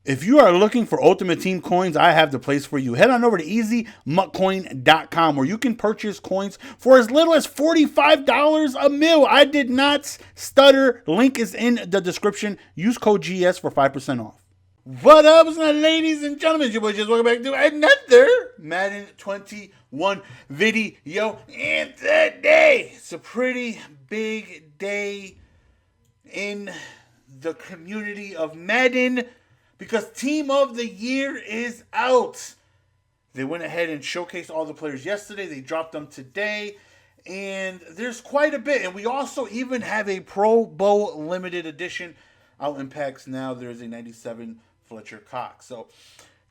If you are looking for Ultimate Team coins, I have the place for you. Head on over to easymuckcoin.com where you can purchase coins for as little as $45 a mil. I did not stutter. Link is in the description. Use code GS for 5% off. What up, ladies and gentlemen? Your boy just welcome back to another Madden 21 video. And today, it's a pretty big day in the community of Madden because Team of the Year is out. They went ahead and showcased all the players yesterday. They dropped them today. And there's quite a bit. And we also even have a Pro Bowl limited edition out in packs now. There's a 97 Fletcher Cox. So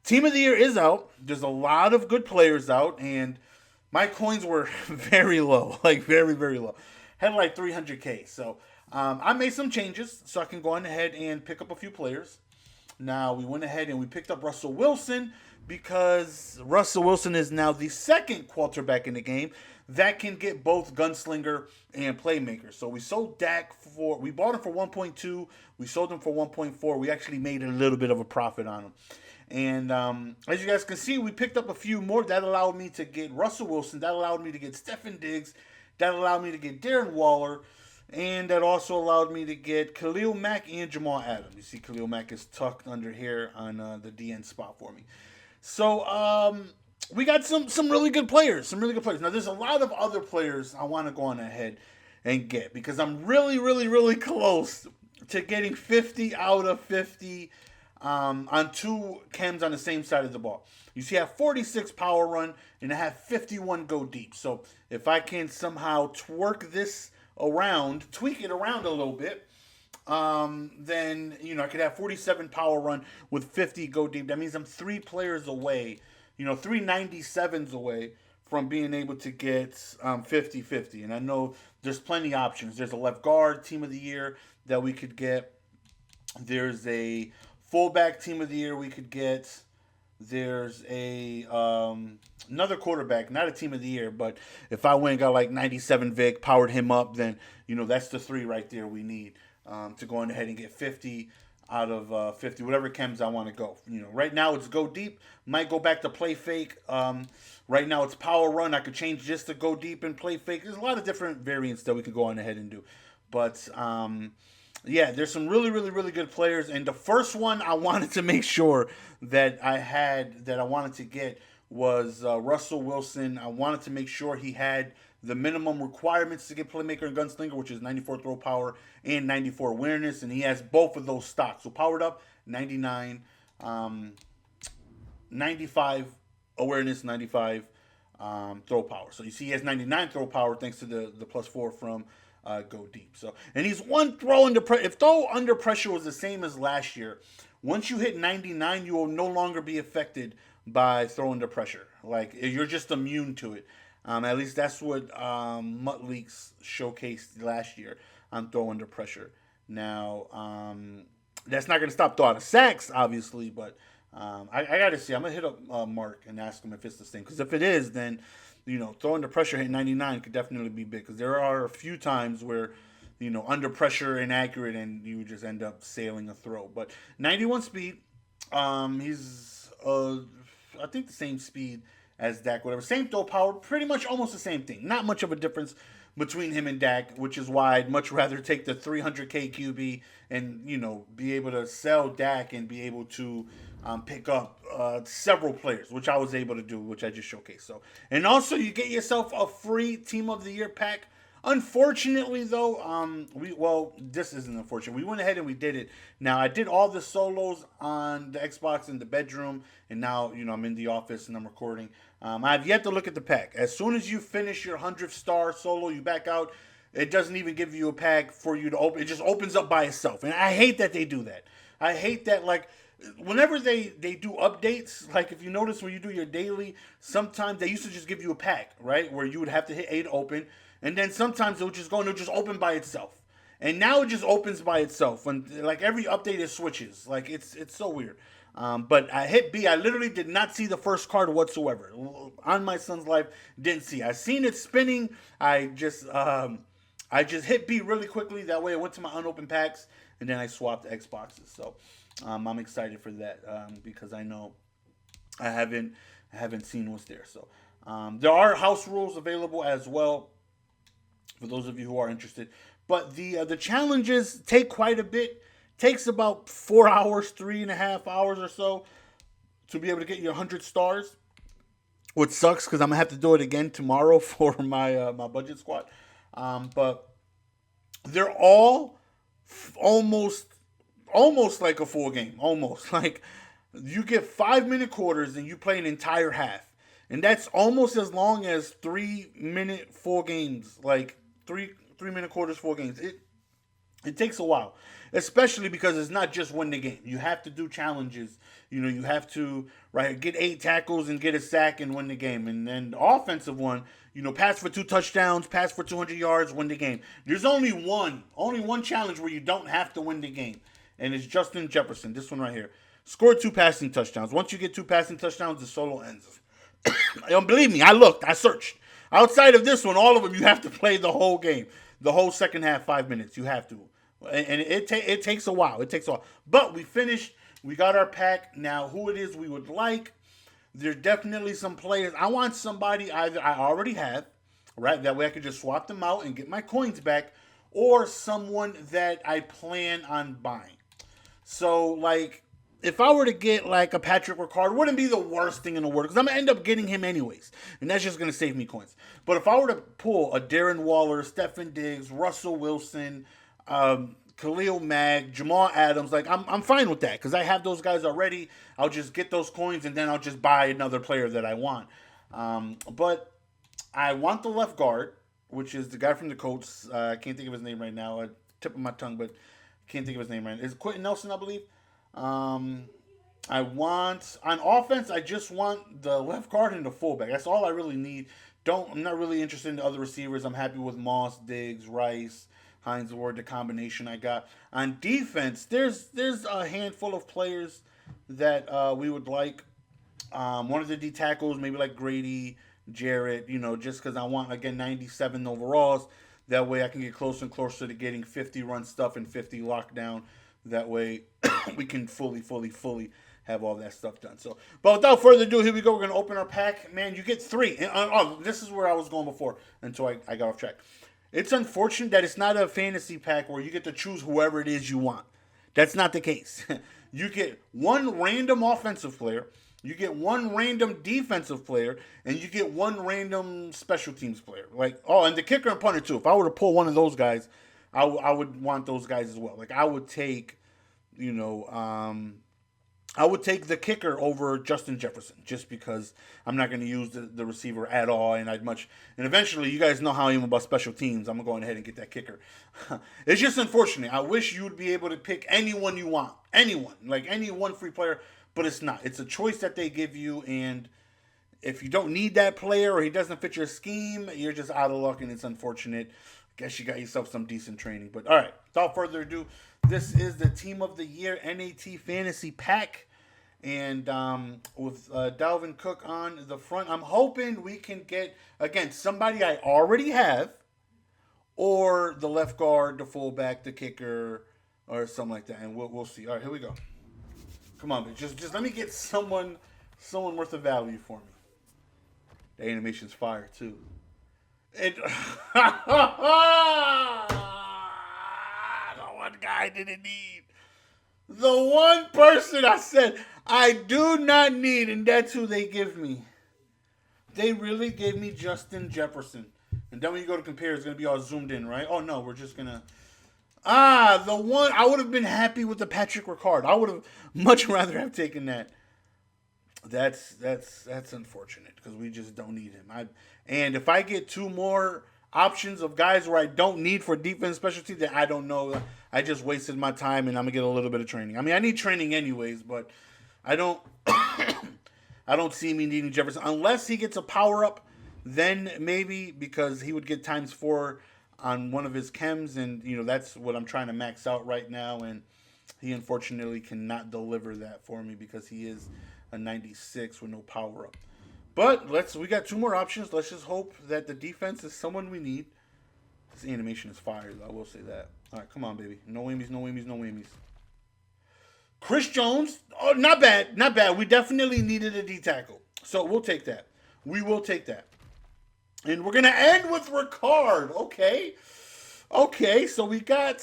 Team of the Year is out. There's a lot of good players out. And my coins were very low. Like very, very low. Had like 300K. So I made some changes so I can go on ahead and pick up a few players. Now, we went ahead and we picked up Russell Wilson because Russell Wilson is now the second quarterback in the game that can get both gunslinger and playmaker. So we sold Dak we bought him for 1.2. We sold him for 1.4. We actually made a little bit of a profit on him. And as you guys can see, we picked up a few more. That allowed me to get Russell Wilson. That allowed me to get Stefon Diggs. That allowed me to get Darren Waller. And that also allowed me to get Khalil Mack and Jamal Adams. You see Khalil Mack is tucked under here on the DN spot for me. So we got some really good players. Now, there's a lot of other players I want to go on ahead and get because I'm really, really, really close to getting 50 out of 50 on two chems on the same side of the ball. You see I have 46 power run and I have 51 go deep. So if I can somehow tweak it around a little bit, then, I could have 47 power run with 50 go deep. That means I'm 3 players away, 397s away from being able to get 50-50. And I know there's plenty of options. There's a left guard Team of the Year that we could get. There's a fullback Team of the Year we could get. There's a another quarterback, not a Team of the Year, but if I went and got like 97 Vic, powered him up, then that's the 3 right there we need to go on ahead and get 50 out of 50, whatever chems I want to go. Right now it's go deep. Might go back to play fake. Right now it's power run. I could change just to go deep and play fake. There's a lot of different variants that we could go on ahead and do, but yeah, there's some really, really, really good players. And the first one I wanted to make sure that I wanted to get was Russell Wilson. I wanted to make sure he had the minimum requirements to get playmaker and gunslinger, which is 94 throw power and 94 awareness. And he has both of those stocks. So powered up, 99, 95 awareness, 95 throw power. So you see he has 99 throw power thanks to the +4 from go deep. So, and he's one throw under pressure. If throw under pressure was the same as last year, once you hit 99, you will no longer be affected by throw under pressure. Like, you're just immune to it. At least that's what Mutt Leaks showcased last year on throw under pressure. Now, that's not going to stop throw out of sacks, obviously, but I got to see. I'm going to hit up Mark and ask him if it's the same. Because if it is, then throw under pressure hit 99 could definitely be big because there are a few times where, under pressure inaccurate and you just end up sailing a throw. But 91 speed, he's, I think the same speed as Dak, whatever. Same throw power, pretty much almost the same thing. Not much of a difference between him and Dak, which is why I'd much rather take the 300K QB and, be able to sell Dak and be able to pick up several players, which I was able to do, which I just showcased. So, and also you get yourself a free Team of the Year pack. Unfortunately, though, this isn't unfortunate. We went ahead and we did it. Now, I did all the solos on the Xbox in the bedroom, and now, I'm in the office and I'm recording. I have yet to look at the pack. As soon as you finish your 100th star solo, you back out. It doesn't even give you a pack for you to open. It just opens up by itself. And I hate that they do that. I hate that, like, whenever they do updates, like if you notice when you do your daily, sometimes they used to just give you a pack, right? Where you would have to hit A to open. And then sometimes it would just go and it would just open by itself. And now it just opens by itself. When like every update it switches. Like it's so weird. But I hit B. I literally did not see the first card whatsoever. On my son's life, didn't see. I seen it spinning. I just hit B really quickly. That way I went to my unopened packs. And then I swapped Xboxes. So I'm excited for that because I know I haven't seen what's there. So there are house rules available as well for those of you who are interested. But the challenges take quite a bit. Takes about 4 hours, 3.5 hours or so to be able to get your 100 stars. Which sucks because I'm gonna have to do it again tomorrow for my budget squad. But they're all almost like a full game. Almost like you get 5 minute quarters and you play an entire half, and that's almost as long as 3 minute full games. Like three minute quarters, full games. It takes a while, especially because it's not just win the game. You have to do challenges. You have to get 8 tackles and get a sack and win the game. And then the offensive one, pass for 2 touchdowns, pass for 200 yards, win the game. There's only one challenge where you don't have to win the game, and it's Justin Jefferson. This one right here, scored 2 passing touchdowns. Once you get 2 passing touchdowns, the solo ends. Believe me, I looked, I searched. Outside of this one, all of them, you have to play the whole game, the whole second half, 5 minutes. You have to. And it takes a while. It takes a while. But we finished. We got our pack. Now, who it is we would like. There's definitely some players. I want somebody either I already have, right? That way I could just swap them out and get my coins back. Or someone that I plan on buying. So, if I were to get a Patrick Ricard, it wouldn't be the worst thing in the world because I'm going to end up getting him anyways. And that's just going to save me coins. But if I were to pull a Darren Waller, Stefon Diggs, Russell Wilson, Khalil Mack, Jamal Adams, I'm fine with that because I have those guys already. I'll just get those coins and then I'll just buy another player that I want. But I want the left guard, which is the guy from the Colts. I can't think of his name right now. Tip of my tongue, but can't think of his name right now. Is it Quentin Nelson, I believe? I want on offense. I just want the left guard and the fullback. That's all I really need. I'm not really interested in the other receivers. I'm happy with Moss, Diggs, Rice, Hines Ward, the combination I got. On defense, there's a handful of players that we would like. One of the D tackles, maybe like Grady, Jarrett, just because I want, again, 97 overalls. That way I can get closer and closer to getting 50 run stuff and 50 lockdown. That way we can fully have all that stuff done. So, but without further ado, here we go. We're going to open our pack. Man, you get 3. And, this is where I was going before until I got off track. It's unfortunate that it's not a fantasy pack where you get to choose whoever it is you want. That's not the case. You get one random offensive player, you get one random defensive player, and you get one random special teams player. And the kicker and punter too. If I were to pull one of those guys, I would want those guys as well. I would take, I would take the kicker over Justin Jefferson just because I'm not going to use the receiver at all, and and eventually you guys know how I am about special teams. I'm going ahead and get that kicker. It's just unfortunate. I wish you would be able to pick anyone you want, anyone, any one free player, but it's not. It's a choice that they give you, and if you don't need that player or he doesn't fit your scheme, you're just out of luck, and it's unfortunate. Guess you got yourself some decent training. But all right, without further ado, this is the Team of the Year NAT Fantasy Pack. And with Dalvin Cook on the front, I'm hoping we can get, again, somebody I already have, or the left guard, the fullback, the kicker, or something like that. And we'll see. All right, here we go. Come on, just let me get someone worth of value for me. The animation's fire, too. The one guy I didn't need. The one person I said I do not need, and that's who they give me. They really gave me Justin Jefferson. And then when you go to compare, it's going to be all zoomed in, right? Oh, no, we're just going to... the one... I would have been happy with the Patrick Ricard. I would have much rather have taken that. That's unfortunate because we just don't need him. And if I get 2 more options of guys where I don't need for defense specialty, that I don't know, I just wasted my time and I'm gonna get a little bit of training. I mean, I need training anyways, but I don't I don't see me needing Jefferson unless he gets a power up. Then maybe, because he would get ×4 on one of his chems, and that's what I'm trying to max out right now, and he unfortunately cannot deliver that for me because he is a 96 with no power up. But we got 2 more options. Let's just hope that the defense is someone we need. This animation is fire, though, I will say that. All right, come on, baby. No whammies, no whammies, no whammies. Chris Jones, oh, not bad, not bad. We definitely needed a D tackle, so we'll take that. We will take that. And we're gonna end with Ricard. Okay, okay. So we got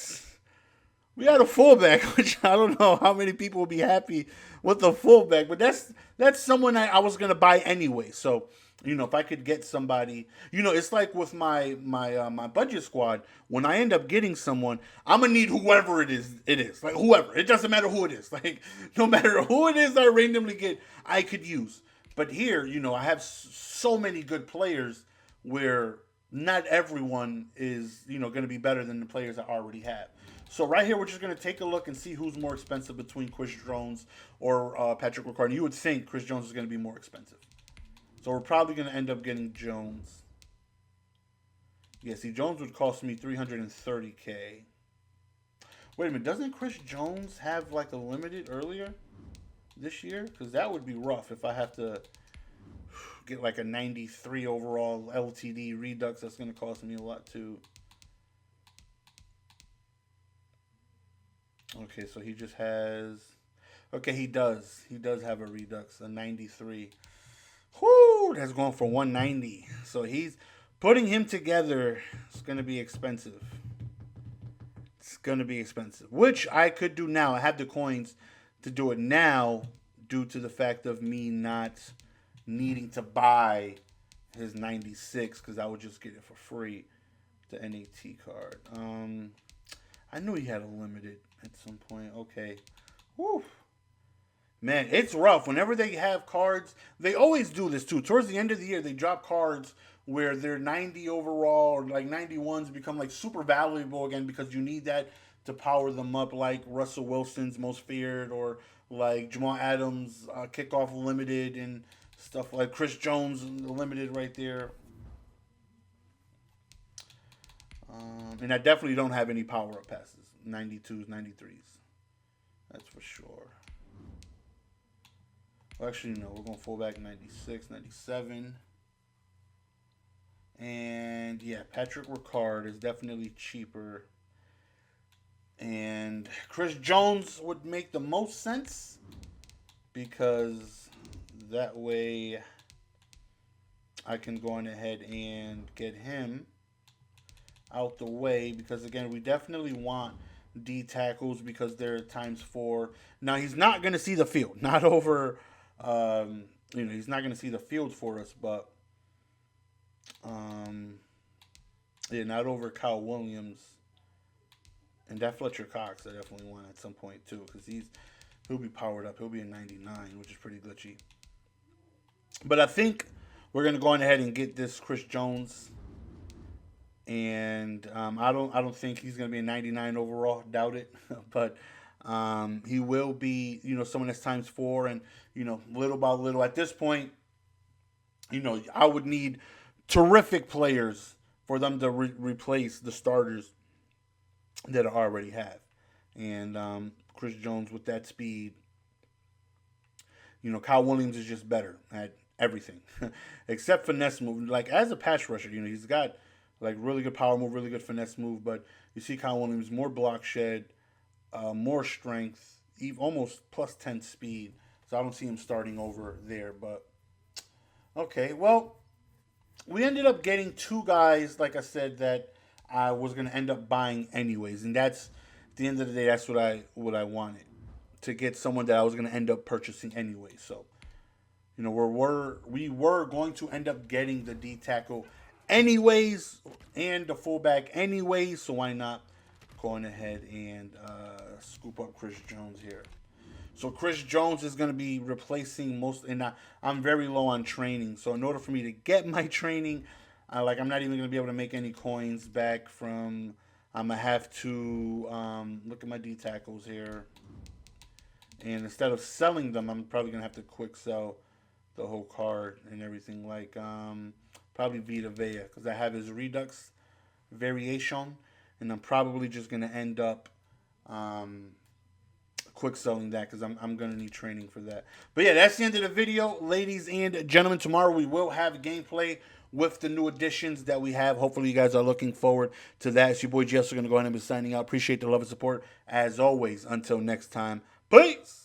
a fullback, which I don't know how many people will be happy with the fullback, but that's someone I was gonna buy anyway. So if I could get somebody, it's like with my budget squad. When I end up getting someone, I'm gonna need whoever it is. It is like whoever. It doesn't matter who it is. Like no matter who it is, I randomly get, I could use. But here, I have so many good players where not everyone is going to be better than the players I already have. So right here, we're just going to take a look and see who's more expensive between Chris Jones or Patrick Ricard. You would think Chris Jones is going to be more expensive. So we're probably going to end up getting Jones. Yeah, see, Jones would cost me $330K. Wait a minute, doesn't Chris Jones have like a limited earlier this year? Because that would be rough if I have to get like a 93 overall LTD Redux. That's going to cost me a lot too. Okay, so he just has. Okay, he does. He does have a Redux, a 93. Whoo, that's going for 190. So he's putting him together. It's going to be expensive. It's going to be expensive, which I could do now. I have the coins to do it now due to the fact of me not needing to buy his 96 because I would just get it for free, the NAT card. I knew he had a limited at some point. Okay. Whew. Man, it's rough. Whenever they have cards, they always do this too. Towards the end of the year, they drop cards where they're 90 overall or like 91s become like super valuable again because you need that to power them up, like Russell Wilson's most feared or like Jamal Adams kickoff limited and stuff like Chris Jones limited right there. And I definitely don't have any power up passes. 92s, 93s. That's for sure. Well, actually, no. We're going fullback 96, 97. And yeah, Patrick Ricard is definitely cheaper. And Chris Jones would make the most sense because that way I can go on ahead and get him out the way because again we definitely want D tackles because they're times 4. Now he's not going to see the field, not over he's not going to see the field for us, but yeah, not over Kyle Williams and that Fletcher Cox I definitely want at some point too because he'll be powered up. He'll be a 99, which is pretty glitchy. But I think we're going to go on ahead and get this Chris Jones. And I don't think he's going to be a 99 overall. Doubt it. But he will be, someone that's times 4 and, little by little. At this point, I would need terrific players for them to replace the starters that I already have. And Chris Jones with that speed. Kyle Williams is just better at everything except finesse move. Like as a pass rusher, he's got like really good power move, really good finesse move. But you see Kyle Williams, more block shed, more strength, almost plus 10 speed. So I don't see him starting over there. But okay, well, we ended up getting 2 guys, like I said, that I was going to end up buying anyways. And that's, at the end of the day, that's what I wanted. To get someone that I was going to end up purchasing anyway. So, we were going to end up getting the D tackle anyways and the fullback anyways, so why not going ahead and scoop up Chris Jones here. So Chris Jones is going to be replacing most, and I'm very low on training, so in order for me to get my training, I'm not even going to be able to make any coins back from, I'm going to have to look at my D tackles here, and instead of selling them, I'm probably going to have to quick sell the whole card and everything, like probably Vita Vea, because I have his Redux variation, and I'm probably just going to end up quick selling that because I'm going to need training for that. But yeah, that's the end of the video, ladies and gentlemen. Tomorrow we will have gameplay with the new additions that we have. Hopefully you guys are looking forward to that. It's your boy Jess. We're going to go ahead and be signing out. Appreciate the love and support as always. Until next time, Peace.